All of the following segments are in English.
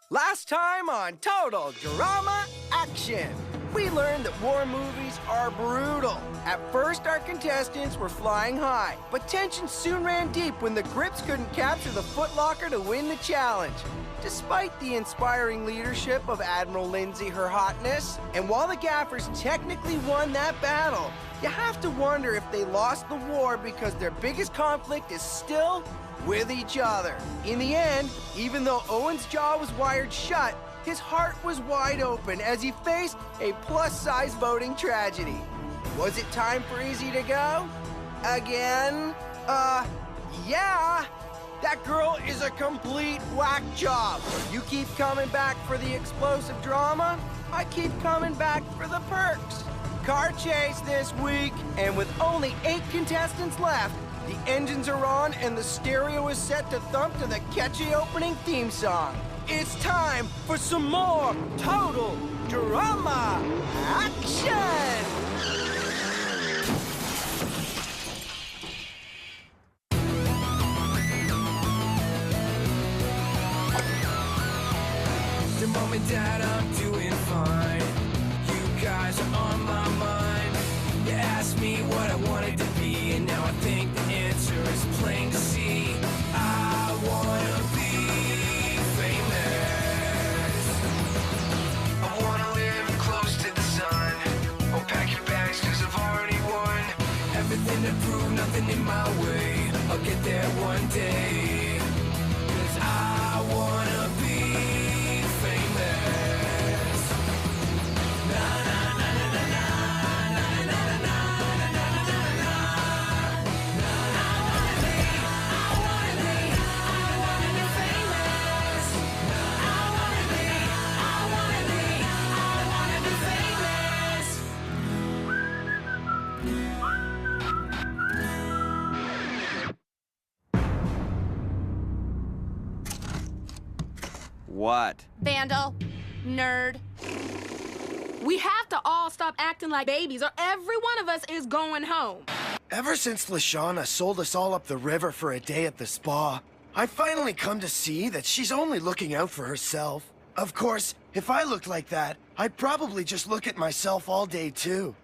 Last time on Total Drama Action, we learned that war movies are brutal. At first, our contestants were flying high, but tension soon ran deep when the Grips couldn't capture the footlocker to win the challenge. Despite the inspiring leadership of Admiral Lindsay, her hotness, and while the Gaffers technically won that battle, you have to wonder if they lost the war because their biggest conflict is still with each other. In the end, even though Owen's jaw was wired shut, his heart was wide open as he faced a plus-size voting tragedy. Was it time for Izzy to go? Again? Yeah. That girl is a complete whack job. You keep coming back for the explosive drama, I keep coming back for the perks. Car chase this week, and with only 8 contestants left, the engines are on and the stereo is set to thump to the catchy opening theme song. It's time for some more Total Drama Action! The mom and dad, I'm doing fine. You guys are on my mind. You asked me what I wanted to be, and now I think the answer is plain to see. I wanna be famous. I wanna live close to the sun. Oh, pack your bags, cause I've already won. Everything to prove, nothing in my way. I'll get there one day. Cause I wanna be famous. Na na na na na na na na na na na na na na. I wanna be famous. I wanna be What? Vandal. Nerd. We have to all stop acting like babies or every one of us is going home. Ever since Leshawna sold us all up the river for a day at the spa, I finally come to see that she's only looking out for herself. Of course, if I looked like that, I'd probably just look at myself all day too.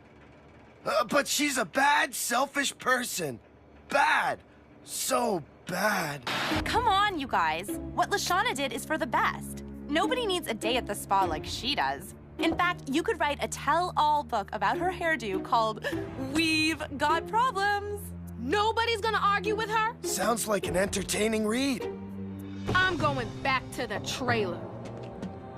But she's a bad, selfish person. Bad. So bad. Come on, you guys. What Leshawna did is for the best. Nobody needs a day at the spa like she does. In fact, you could write a tell-all book about her hairdo called We've Got Problems. Nobody's gonna argue with her. Sounds like an entertaining read. I'm going back to the trailer.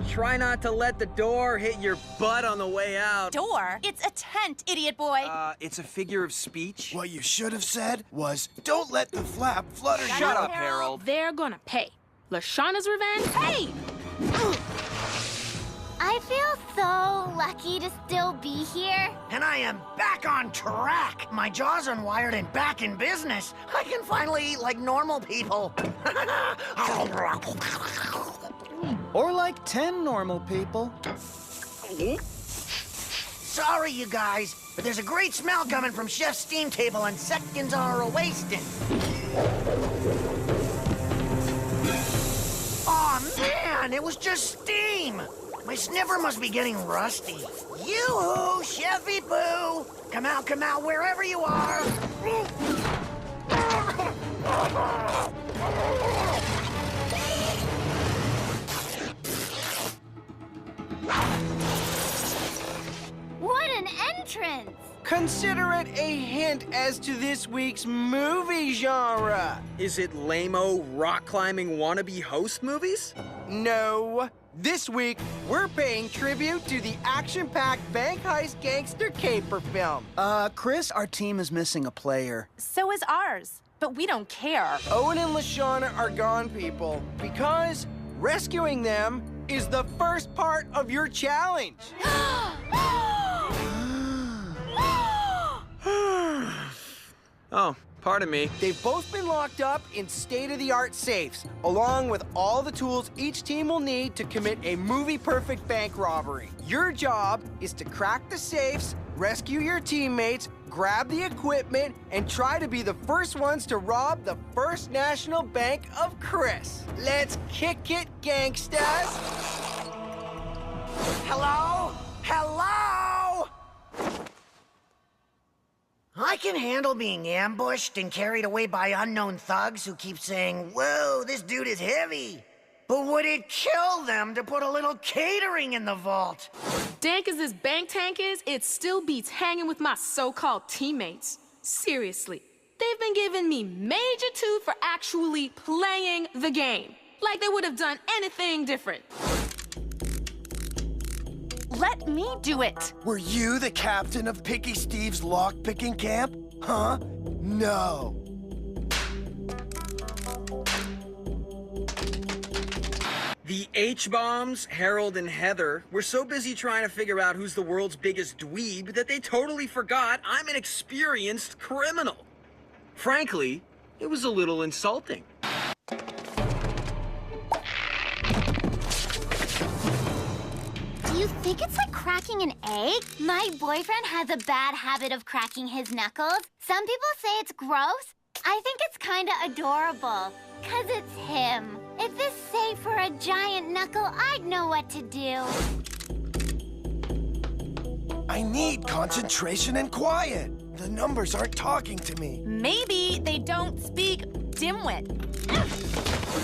Try not to let the door hit your butt on the way out. Door? It's a tent, idiot boy. It's a figure of speech. What you should have said was, don't let the flap flutter. Shut up, Harold. They're gonna pay. Leshawna's revenge? Hey! I feel so lucky to still be here. And I am back on track. My jaw's unwired and back in business. I can finally eat like normal people. Or like 10 normal people. Sorry, you guys, but there's a great smell coming from Chef's steam table and seconds are wasting. Aw, man, it was just steam. My sniffer must be getting rusty. Yoo-hoo, Chefy Boo! Come out, wherever you are. What an entrance! Consider it a hint as to this week's movie genre. Is it lame-o rock-climbing wannabe host movies? No. This week, we're paying tribute to the action-packed bank heist gangster caper film. Chris, our team is missing a player. So is ours. But we don't care. Owen and Leshawna are gone, people, because rescuing them is the first part of your challenge. Oh, pardon me. They've both been locked up in state-of-the-art safes, along with all the tools each team will need to commit a movie-perfect bank robbery. Your job is to crack the safes, rescue your teammates, grab the equipment, and try to be the first ones to rob the First National Bank of Chris. Let's kick it, gangstas! Hello? Hello? I can handle being ambushed and carried away by unknown thugs who keep saying, "Whoa, this dude is heavy." But would it kill them to put a little catering in the vault? Dank as this bank tank is, it still beats hanging with my so-called teammates. Seriously, they've been giving me major toot for actually playing the game. Like they would have done anything different. Let me do it. Were you the captain of Picky Steve's lock-picking camp? Huh? No. The H-bombs, Harold and Heather, were so busy trying to figure out who's the world's biggest dweeb that they totally forgot I'm an experienced criminal. Frankly, it was a little insulting. Do you think it's like cracking an egg? My boyfriend has a bad habit of cracking his knuckles. Some people say it's gross. I think it's kinda adorable, 'cause it's him. If this saved for a giant knuckle, I'd know what to do. I need concentration and quiet. The numbers aren't talking to me. Maybe they don't speak dimwit.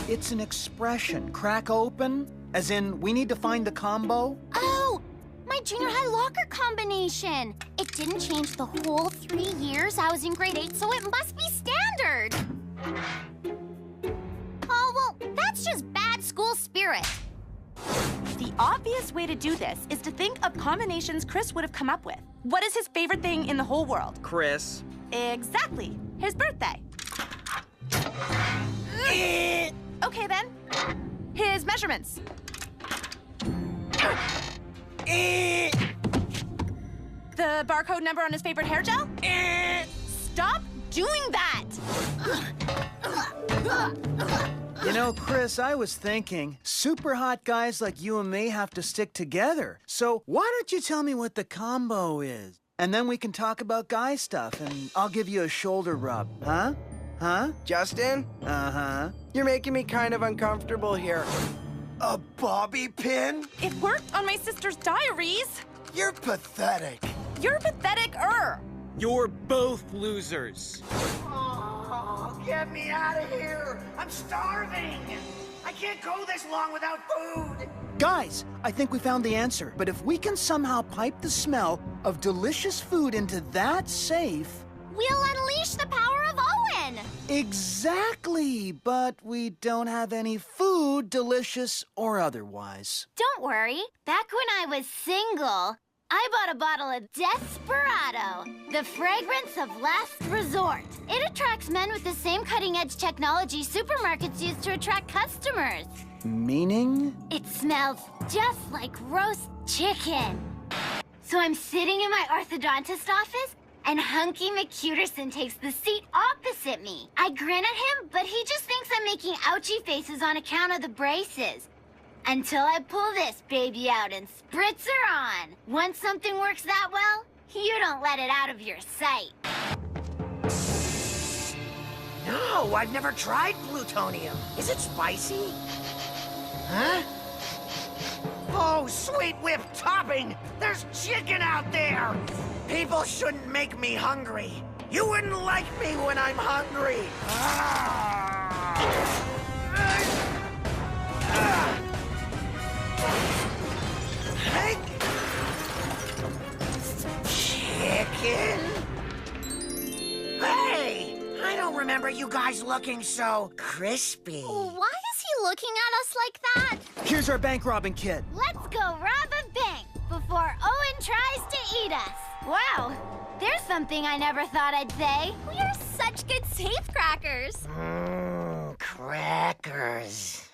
It's an expression. Crack open? As in, we need to find the combo? Oh, my junior high locker combination. It didn't change the whole 3 years I was in grade 8, so it must be standard. Oh, well, that's just bad school spirit. The obvious way to do this is to think of combinations Chris would have come up with. What is his favorite thing in the whole world? Chris. Exactly. His birthday. Okay, then. His measurements. The barcode number on his favorite hair gel? Stop doing that! You know, Chris, I was thinking, super hot guys like you and me have to stick together. So why don't you tell me what the combo is? And then we can talk about guy stuff, and I'll give you a shoulder rub, huh? Huh? Justin, Uh-huh. you're making me kind of uncomfortable here. A bobby pin? It worked on my sister's diaries. You're pathetic. You're pathetic-er. You're both losers. Oh, get me out of here! I'm starving! I can't go this long without food! Guys, I think we found the answer. But if we can somehow pipe the smell of delicious food into that safe... We'll unleash the power of Owen! Exactly, but we don't have any food, delicious or otherwise. Don't worry. Back when I was single, I bought a bottle of Desperado, the fragrance of last resort. It attracts men with the same cutting-edge technology supermarkets use to attract customers. Meaning? It smells just like roast chicken. So I'm sitting in my orthodontist office, and Hunky McCuterson takes the seat opposite me. I grin at him, but he just thinks I'm making ouchie faces on account of the braces. Until I pull this baby out and spritz her on. Once something works that well, you don't let it out of your sight. No, I've never tried plutonium. Is it spicy? Huh? Oh, sweet whip topping! There's chicken out there! People shouldn't make me hungry. You wouldn't like me when I'm hungry. Chicken? Hey! I don't remember you guys looking so crispy. Why is he looking at us like that? Here's our bank robbing kit. Let's go rob a bank before Owen tries to eat us. Wow, there's something I never thought I'd say. We are such good safecrackers. Crackers.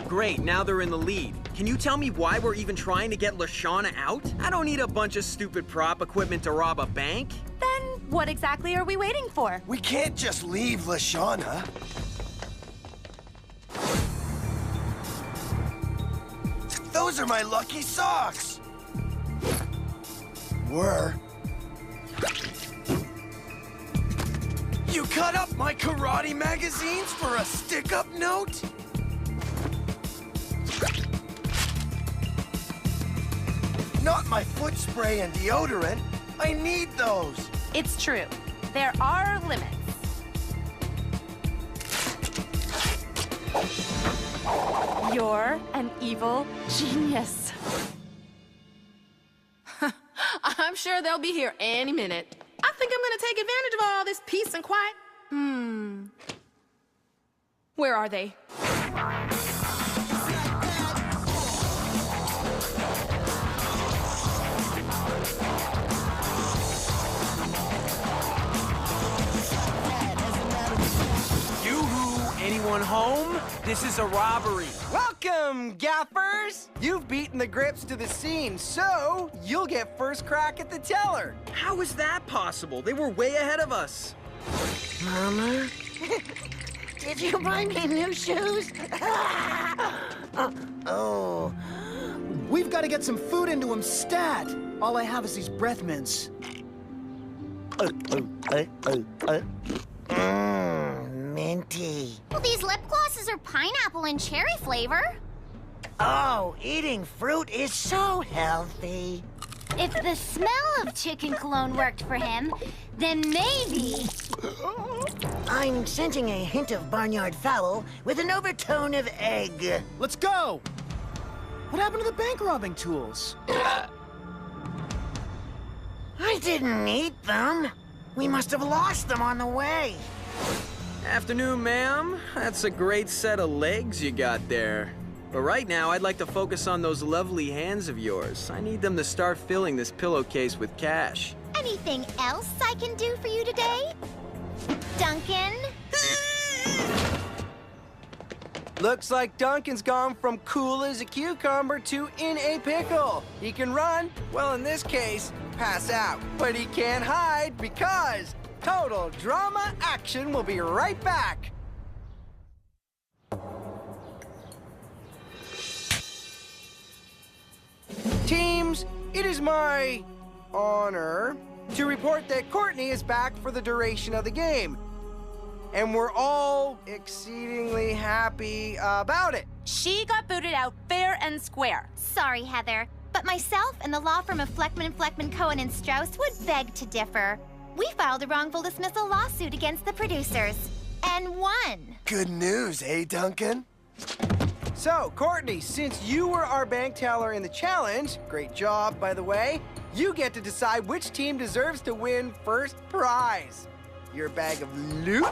Great, now they're in the lead. Can you tell me why we're even trying to get Leshawna out? I don't need a bunch of stupid prop equipment to rob a bank. Then what exactly are we waiting for? We can't just leave Leshawna. Those are my lucky socks. were. You cut up my karate magazines for a stick-up note? Not my foot spray and deodorant. I need those. It's true. There are limits. You're an evil genius. I'm sure they'll be here any minute. I think I'm gonna take advantage of all this peace and quiet. Where are they? Anyone home? This is a robbery. Welcome, gaffers! You've beaten the Grips to the scene, so you'll get first crack at the teller. How is that possible? They were way ahead of us. Mama? Did you buy me new shoes? Oh. We've got to get some food into him stat. All I have is these breath mints. Minty. Well, these lip glosses are pineapple and cherry flavor. Oh, eating fruit is so healthy. If the smell of chicken cologne worked for him, then maybe... I'm sensing a hint of barnyard fowl with an overtone of egg. Let's go! What happened to the bank robbing tools? I didn't need them. We must have lost them on the way. Afternoon, ma'am. That's a great set of legs you got there. But right now, I'd like to focus on those lovely hands of yours. I need them to start filling this pillowcase with cash. Anything else I can do for you today? Duncan? Looks like Duncan's gone from cool as a cucumber to in a pickle. He can run, well, in this case, pass out. But he can't hide because Total Drama Action will be right back. Teams, it is my honor to report that Courtney is back for the duration of the game. And we're all exceedingly happy about it. She got booted out fair and square. Sorry, Heather, but myself and the law firm of Fleckman, Cohen, and Strauss would beg to differ. We filed a wrongful dismissal lawsuit against the producers and won. Good news, eh, Duncan? So, Courtney, since you were our bank teller in the challenge, great job, by the way, you get to decide which team deserves to win first prize. Your bag of loot?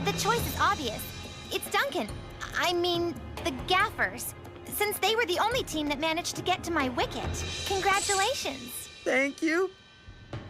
The choice is obvious. It's Duncan. I mean, the Gaffers. Since they were the only team that managed to get to my wicket. Congratulations. Thank you.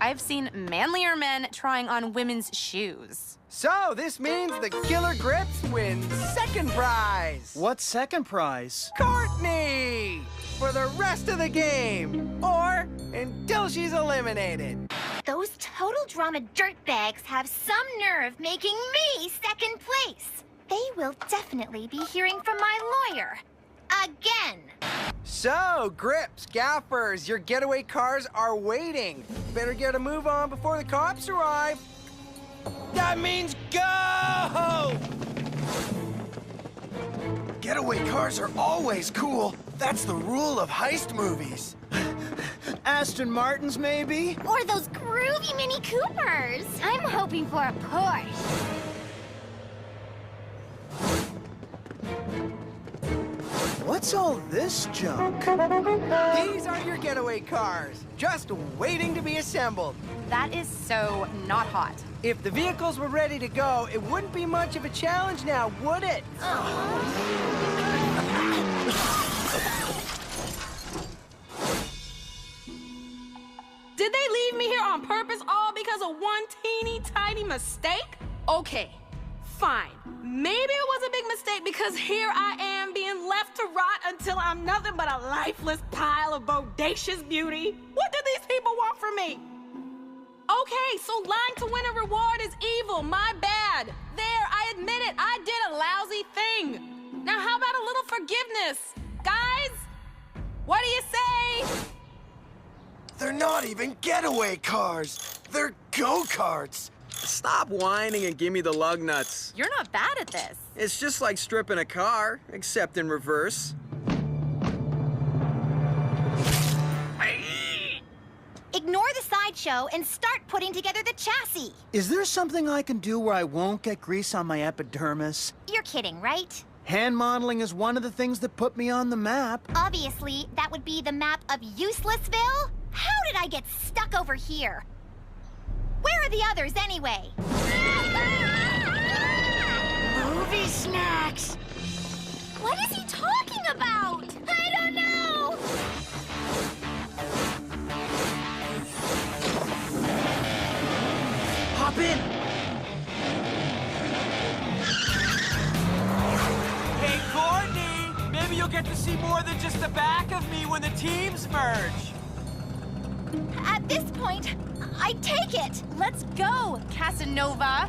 I've seen manlier men trying on women's shoes. So, this means the Killer Grips win second prize. What's second prize? Courtney! For the rest of the game. Or until she's eliminated. Those Total Drama dirtbags have some nerve making me second place. They will definitely be hearing from my lawyer. Again. So, Grips, Gaffers, your getaway cars are waiting. Better get a move on before the cops arrive. That means go! Getaway cars are always cool. That's the rule of heist movies. Aston Martins, maybe? Or those groovy Mini Coopers. I'm hoping for a Porsche. What's all this junk? These are your getaway cars, just waiting to be assembled. That is so not hot. If the vehicles were ready to go, it wouldn't be much of a challenge now, would it? Did they leave me here on purpose all because of one teeny tiny mistake? Okay, fine. Maybe it was a big mistake because here I am being left to rot until I'm nothing but a lifeless pile of bodacious beauty. What do these people want from me? Okay, so lying to win a reward is evil, my bad. There, I admit it, I did a lousy thing. Now how about a little forgiveness? Guys, what do you say? They're not even getaway cars. They're go-karts. Stop whining and give me the lug nuts. You're not bad at this. It's just like stripping a car, except in reverse. Ignore the sideshow and start putting together the chassis. Is there something I can do where I won't get grease on my epidermis? You're kidding, right? Hand modeling is one of the things that put me on the map. Obviously, that would be the map of Uselessville. How did I get stuck over here? Where are the others, anyway? Movie snacks! What is he talking about? I don't know! Hop in! Hey, Courtney! Maybe you'll get to see more than just the back of me when the teams merge. At this point, I take it. Let's go, Casanova.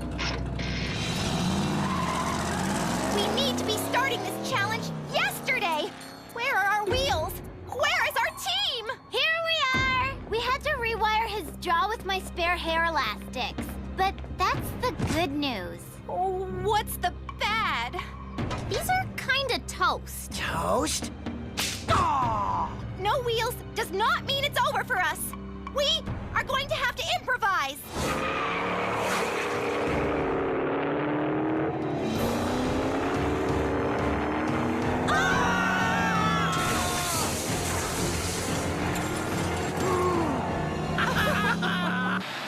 We need to be starting this challenge yesterday. Where are our wheels? Where is our team? Here we are. We had to rewire his jaw with my spare hair elastics. But that's the good news. Oh, what's the bad? These are kinda toast. Toast? No wheels does not mean it's over for us. We are going to have to improvise.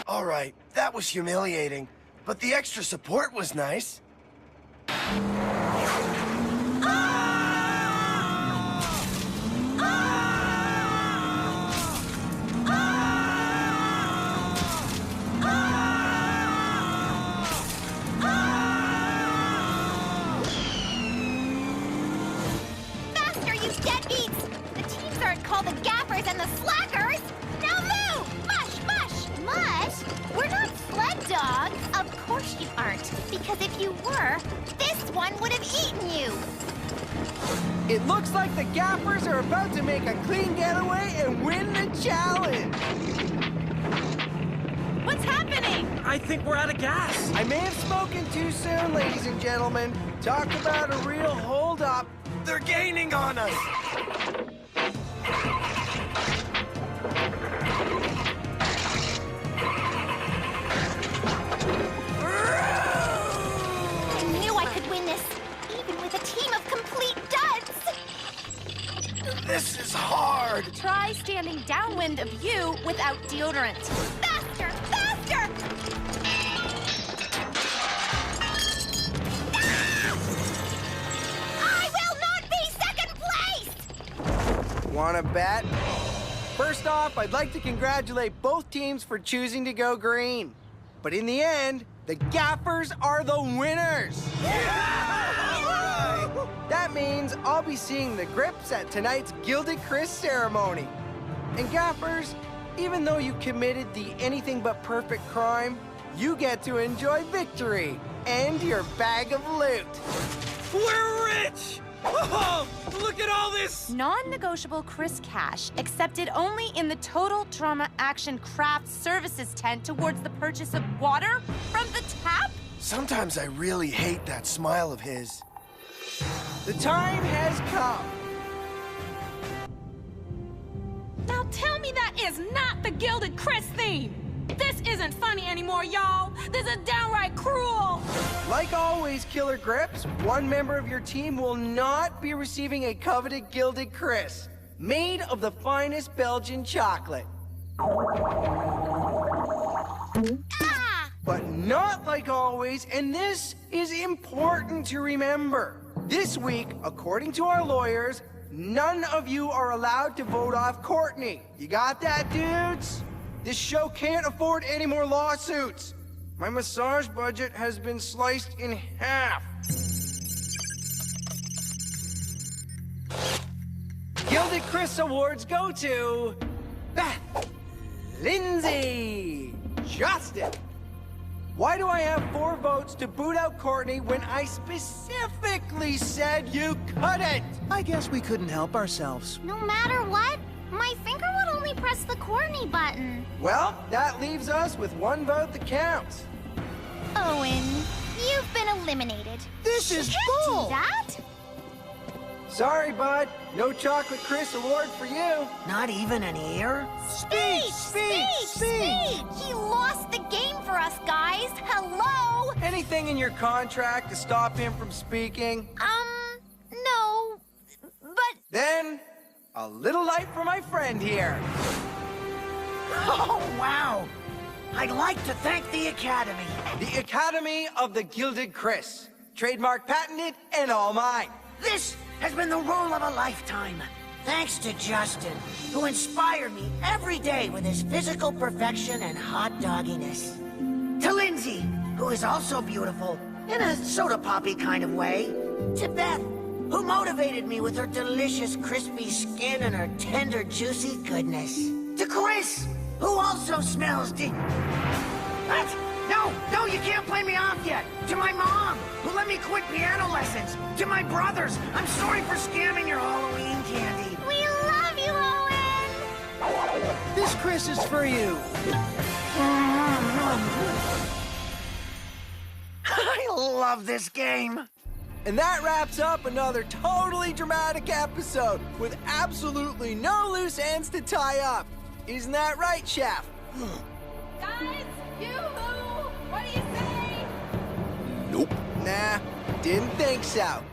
All right, that was humiliating, but the extra support was nice. Faster, you deadbeats! The teams aren't called the gappers and the slackers! Now move! Mush, mush! Mush? We're not sled dogs. Of course you aren't, because if you were, this one would have eaten you. It looks like the Gappers are about to make a clean getaway and win the challenge. What's happening? I think we're out of gas. I may have spoken too soon, ladies and gentlemen. Talk about a real hold-up. They're gaining on us. I knew I could win this, even with a team of complete duds. This is hard. Try standing downwind of you without deodorant. Faster! Faster! I will not be second place! Wanna bet? First off, I'd like to congratulate both teams for choosing to go green. But in the end, the Gappers are the winners! That means I'll be seeing the Grips at tonight's Gilded Chris ceremony. And Gappers, even though you committed the anything but perfect crime, you get to enjoy victory and your bag of loot. We're rich! Oh, look at all this! Non-negotiable Chris cash accepted only in the Total Drama Action Craft Services tent towards the purchase of water from the tap? Sometimes I really hate that smile of his. The time has come. Now tell me that is not the Gilded Chris theme. This isn't funny anymore, y'all. This is downright cruel. Like always, Killer Grips, one member of your team will not be receiving a coveted Gilded Chris, made of the finest Belgian chocolate. Ah! But not like always, and this is important to remember. This week, according to our lawyers, none of you are allowed to vote off Courtney. You got that, dudes? This show can't afford any more lawsuits. My massage budget has been sliced in half. Gilded Chris Awards go to Beth, Lindsay, Justin. Why do I have 4 votes to boot out Courtney when I specifically said you couldn't? I guess we couldn't help ourselves. No matter what, my finger would only only pressed the corny button. Well, that leaves us with one vote that counts. Owen, you've been eliminated. This is You can't bull! do that. Sorry, bud. No Chocolate Chris award for you. Not even an ear? Speech! He lost the game for us, guys. Hello? Anything in your contract to stop him from speaking? No. But Then, a little light for my friend here. Oh, wow! I'd like to thank the Academy. The Academy of the Gilded Chris. Trademark patented and all mine. This has been the role of a lifetime. Thanks to Justin, who inspired me every day with his physical perfection and hot dogginess. To Lindsay, who is also beautiful, in a soda poppy kind of way. To Beth, who motivated me with her delicious crispy skin and her tender juicy goodness. To Chris, who also smells What? No, you can't play me off yet. To my mom, who let me quit piano lessons. To my brothers, I'm sorry for scamming your Halloween candy. we love you, Owen. This Chris is for you. I love this game. And that wraps up another totally dramatic episode with absolutely no loose ends to tie up. Isn't that right, Chef? Guys, yoo-hoo! What do you say? Nah, didn't think so.